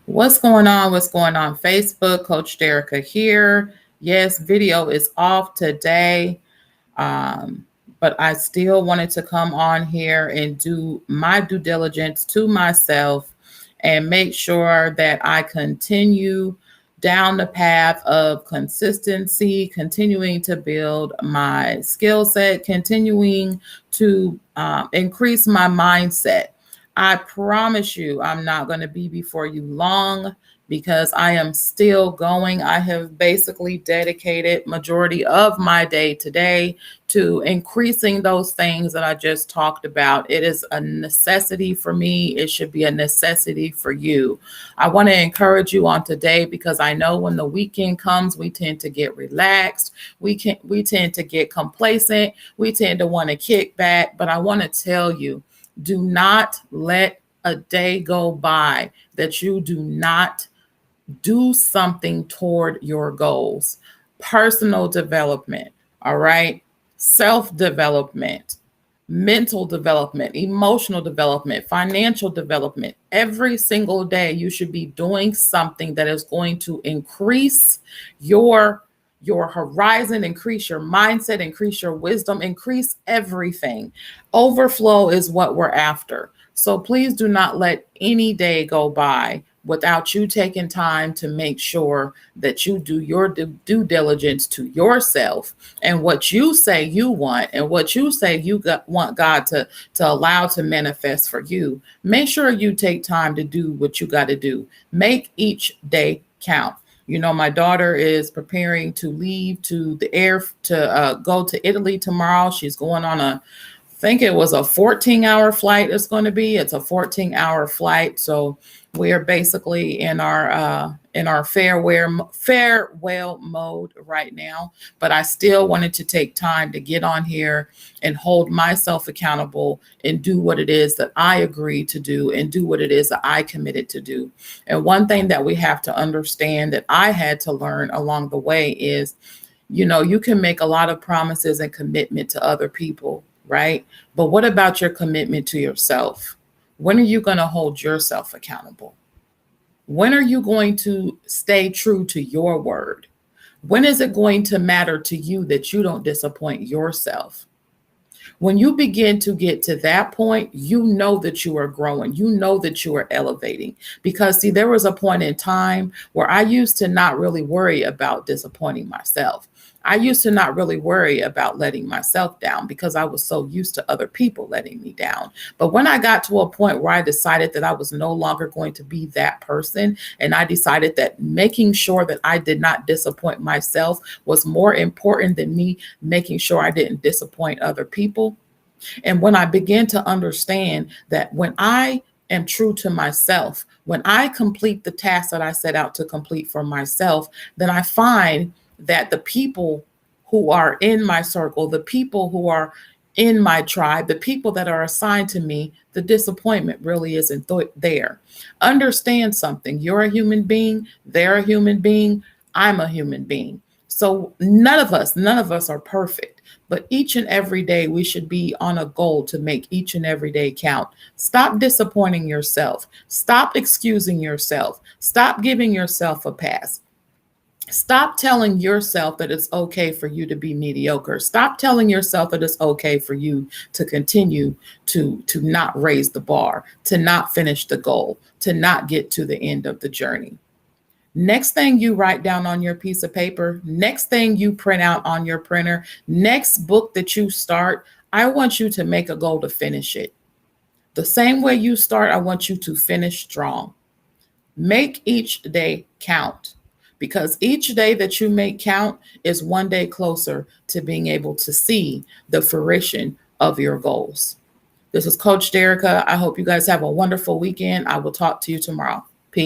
What's going on? What's going on? Facebook, Coach Derica here. Yes, video is off today, um, but I still wanted to come on here and do my due diligence to myself and make sure that I continue down the path of consistency, continuing to build my skill set, continuing to increase my mindset. I promise you, I'm not going to be before you long because I am still going. I have basically dedicated majority of my day today to increasing those things that I just talked about. It is a necessity for me. It should be a necessity for you. I want to encourage you on today because I know when the weekend comes, we tend to get relaxed. We tend to get complacent. We tend to want to kick back. But I want to tell you, do not let a day go by that you do not do something toward your goals. Personal development, all right? Self development, mental development, emotional development, financial development. Every single day, you should be doing something that is going to increase your horizon, increase your mindset, increase your wisdom, increase everything. Overflow is what we're after. So please do not let any day go by without you taking time to make sure that you do your due diligence to yourself and what you say you want and what you say want God to allow to manifest for you. Make sure you take time to do what you got to do. Make each day count. You know, my daughter is preparing to leave to the air to go to Italy tomorrow. She's going on I think it was a 14-hour flight. It's going to be. It's a 14-hour flight. So we are basically in our farewell mode right now. But I still wanted to take time to get on here and hold myself accountable and do what it is that I agreed to do and do what it is that I committed to do. And one thing that we have to understand that I had to learn along the way is, you know, you can make a lot of promises and commitment to other people, right? But what about your commitment to yourself? When are you going to hold yourself accountable? When are you going to stay true to your word? When is it going to matter to you that you don't disappoint yourself? When you begin to get to that point, you know that you are growing. You know that you are elevating. Because, see, there was a point in time where I used to not really worry about disappointing myself. I used to not really worry about letting myself down because I was so used to other people letting me down. But when I got to a point where I decided that I was no longer going to be that person, and I decided that making sure that I did not disappoint myself was more important than me making sure I didn't disappoint other people. And when I began to understand that when I am true to myself, when I complete the task that I set out to complete for myself, then I find that the people who are in my circle, the people who are in my tribe, the people that are assigned to me, the disappointment really isn't there. Understand something. You're a human being. They're a human being. I'm a human being. So none of us are perfect, but each and every day we should be on a goal to make each and every day count. Stop disappointing yourself. Stop excusing yourself. Stop giving yourself a pass. Stop telling yourself that it's okay for you to be mediocre. Stop telling yourself that it's okay for you to continue to not raise the bar, to not finish the goal, to not get to the end of the journey. Next thing you write down on your piece of paper, next thing you print out on your printer, next book that you start, I want you to make a goal to finish it. The same way you start, I want you to finish strong. Make each day count, because each day that you make count is one day closer to being able to see the fruition of your goals. This is Coach Derica. I hope you guys have a wonderful weekend. I will talk to you tomorrow.